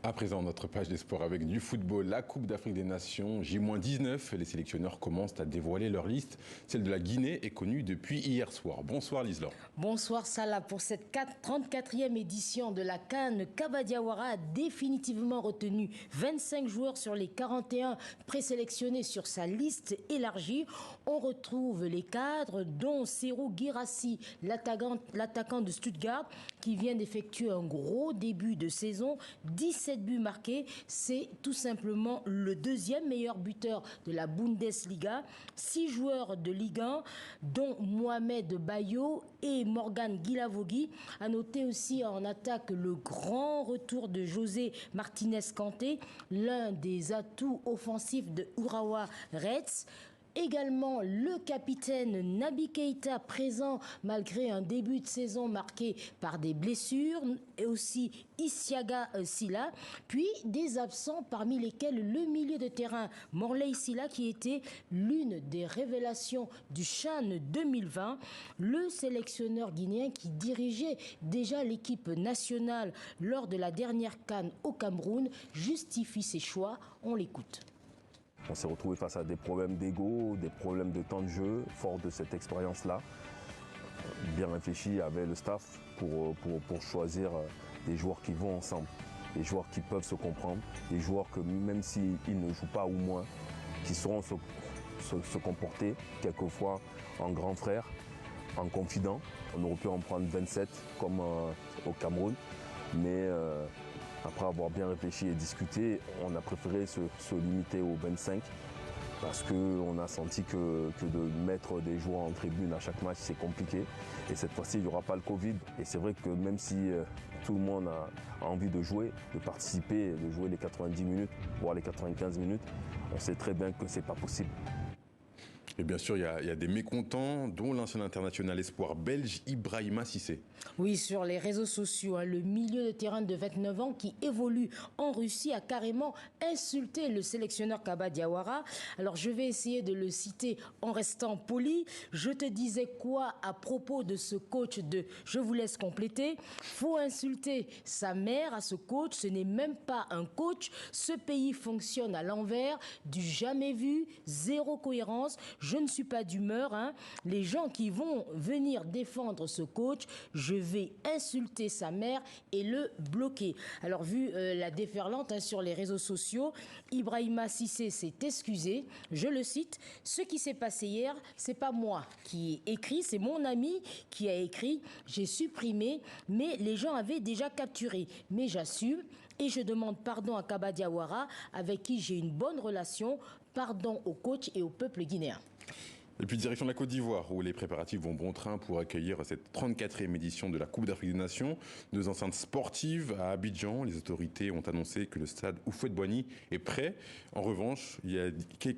À présent, notre page des sports avec du football, la Coupe d'Afrique des Nations, J-19. Les sélectionneurs commencent à dévoiler leur liste. Celle de la Guinée est connue depuis hier soir. Bonsoir Lislaure. Bonsoir Salah. Pour cette 34e édition de la CAN, Kaba Diawara a définitivement retenu 25 joueurs sur les 41 présélectionnés sur sa liste élargie. On retrouve les cadres, dont Serhou Guirassy, l'attaquant de Stuttgart, qui vient d'effectuer un gros début de saison. 17 buts marqués, c'est tout simplement le deuxième meilleur buteur de la Bundesliga. 6 joueurs de Ligue 1, dont Mohamed Bayo et Morgan Guilavogui. À noter aussi en attaque le grand retour de José Martinez-Kanté, l'un des atouts offensifs de Urawa Reds. Également le capitaine Naby Keïta présent malgré un début de saison marqué par des blessures, et aussi Isiaga Silla, puis des absents parmi lesquels le milieu de terrain Morley Silla qui était l'une des révélations du CHAN 2020, le sélectionneur guinéen qui dirigeait déjà l'équipe nationale lors de la dernière CAN au Cameroun justifie ses choix. On l'écoute. On s'est retrouvé face à des problèmes d'ego, des problèmes de temps de jeu, fort de cette expérience-là. Bien réfléchi avec le staff pour choisir des joueurs qui vont ensemble, des joueurs qui peuvent se comprendre, des joueurs que même s'ils ne jouent pas ou moins, qui sauront se comporter quelquefois en grand frère, en confident. On aurait pu en prendre 27 comme au Cameroun, mais après avoir bien réfléchi et discuté, on a préféré se limiter aux 25 parce qu'on a senti que de mettre des joueurs en tribune à chaque match, c'est compliqué. Et cette fois-ci, il n'y aura pas le Covid. Et c'est vrai que même si tout le monde a envie de jouer, de participer, de jouer les 90 minutes, voire les 95 minutes, on sait très bien que ce n'est pas possible. Et bien sûr, il y a des mécontents, dont l'ancien international espoir belge Ibrahima Cissé. Oui, sur les réseaux sociaux, le milieu de terrain de 29 ans qui évolue en Russie a carrément insulté le sélectionneur Kaba Diawara. Alors, je vais essayer de le citer en restant poli. Je te disais quoi à propos de ce coach de... Je vous laisse compléter. Faut insulter sa mère à ce coach. Ce n'est même pas un coach. Ce pays fonctionne à l'envers, du jamais vu, zéro cohérence. Je ne suis pas d'humeur. Les gens qui vont venir défendre ce coach, je vais insulter sa mère et le bloquer. Alors, vu la déferlante sur les réseaux sociaux, Ibrahima Cissé s'est excusé. Je le cite, « Ce qui s'est passé hier, c'est pas moi qui ai écrit, c'est mon ami qui a écrit. J'ai supprimé, mais les gens avaient déjà capturé. Mais j'assume et je demande pardon à Kaba Diawara, avec qui j'ai une bonne relation. Pardon au coach et au peuple guinéen. » Et puis direction la Côte d'Ivoire, où les préparatifs vont bon train pour accueillir cette 34e édition de la Coupe d'Afrique des Nations. 2 enceintes sportives à Abidjan. Les autorités ont annoncé que le stade Houphouët-Boigny est prêt. En revanche,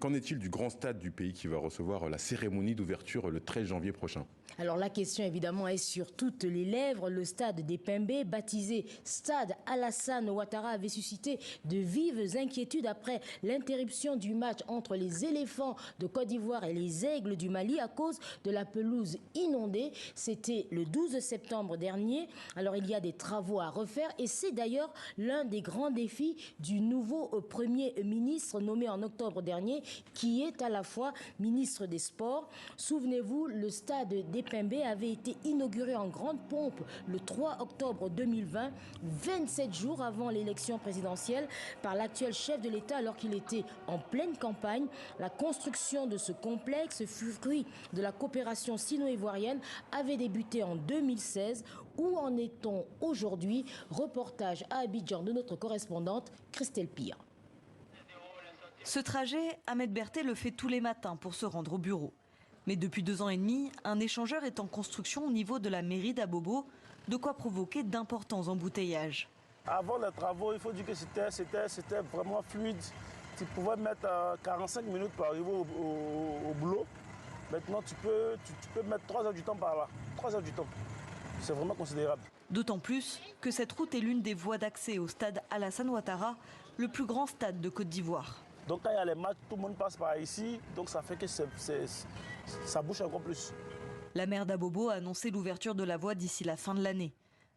qu'en est-il du grand stade du pays qui va recevoir la cérémonie d'ouverture le 13 janvier prochain? Alors la question évidemment est sur toutes les lèvres. Le stade des Pembe, baptisé Stade Alassane Ouattara, avait suscité de vives inquiétudes après l'interruption du match entre les éléphants de Côte d'Ivoire et les aigles du Mali à cause de la pelouse inondée. C'était le 12 septembre dernier. Alors il y a des travaux à refaire et c'est d'ailleurs l'un des grands défis du nouveau Premier ministre nommé en octobre dernier, qui est à la fois ministre des Sports. Souvenez-vous, le stade des Pembe avait été inauguré en grande pompe le 3 octobre 2020, 27 jours avant l'élection présidentielle, par l'actuel chef de l'État alors qu'il était en pleine campagne. La construction de ce complexe, fruit de la coopération sino-ivoirienne, avait débuté en 2016. Où en est-on aujourd'hui? Reportage à Abidjan de notre correspondante Christelle Pire. Ce trajet, Ahmed Berté le fait tous les matins pour se rendre au bureau. Mais depuis 2 ans et demi, un échangeur est en construction au niveau de la mairie d'Abobo, de quoi provoquer d'importants embouteillages. Avant les travaux, il faut dire que c'était vraiment fluide. Tu pouvais mettre 45 minutes pour arriver au boulot. Maintenant, tu peux mettre 3 heures du temps par là. 3 heures du temps. C'est vraiment considérable. D'autant plus que cette route est l'une des voies d'accès au stade Alassane Ouattara, le plus grand stade de Côte d'Ivoire. Donc quand il y a les matchs, tout le monde passe par ici. Donc ça fait que ça bouge encore plus. La maire d'Abobo a annoncé l'ouverture de la voie d'ici la fin de l'année.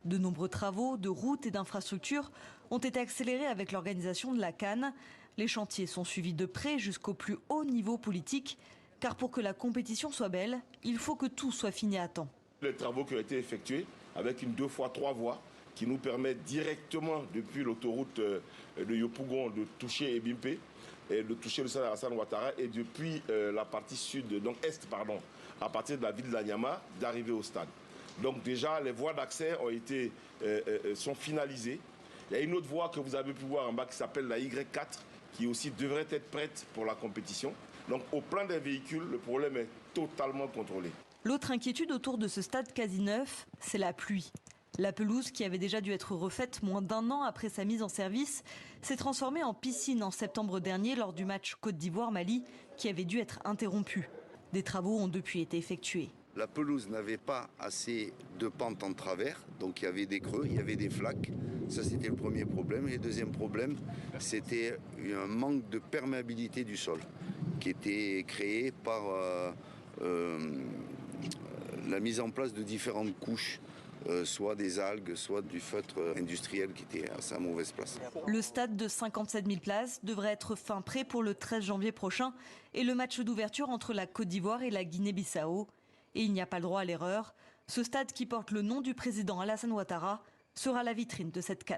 De nombreux travaux de routes et d'infrastructures ont été accélérés avec l'organisation de la CAN. Les chantiers sont suivis de près jusqu'au plus haut niveau politique, car pour que la compétition soit belle, il faut que tout soit fini à temps. Les travaux qui ont été effectués avec une 2x3 voies qui nous permettent directement depuis l'autoroute de Yopougon de toucher Ebimpe et de toucher le stade Alassane Ouattara et depuis la partie sud, donc est pardon, à partir de la ville d'Anyama, d'arriver au stade. Donc déjà les voies d'accès sont finalisées. Il y a une autre voie que vous avez pu voir en bas qui s'appelle la Y4 qui aussi devrait être prête pour la compétition. Donc au plan des véhicules, le problème est totalement contrôlé. L'autre inquiétude autour de ce stade quasi neuf, c'est la pluie. La pelouse, qui avait déjà dû être refaite moins d'1 an après sa mise en service, s'est transformée en piscine en septembre dernier lors du match Côte d'Ivoire-Mali qui avait dû être interrompu. Des travaux ont depuis été effectués. La pelouse n'avait pas assez de pente en travers, donc il y avait des creux, il y avait des flaques. Ça, c'était le premier problème. Et le deuxième problème, c'était un manque de perméabilité du sol qui était créé par la mise en place de différentes couches, soit des algues, soit du feutre industriel qui était à sa mauvaise place. Le stade de 57 000 places devrait être fin prêt pour le 13 janvier prochain et le match d'ouverture entre la Côte d'Ivoire et la Guinée-Bissau. Et il n'y a pas le droit à l'erreur. Ce stade qui porte le nom du président Alassane Ouattara sera la vitrine de cette CAN.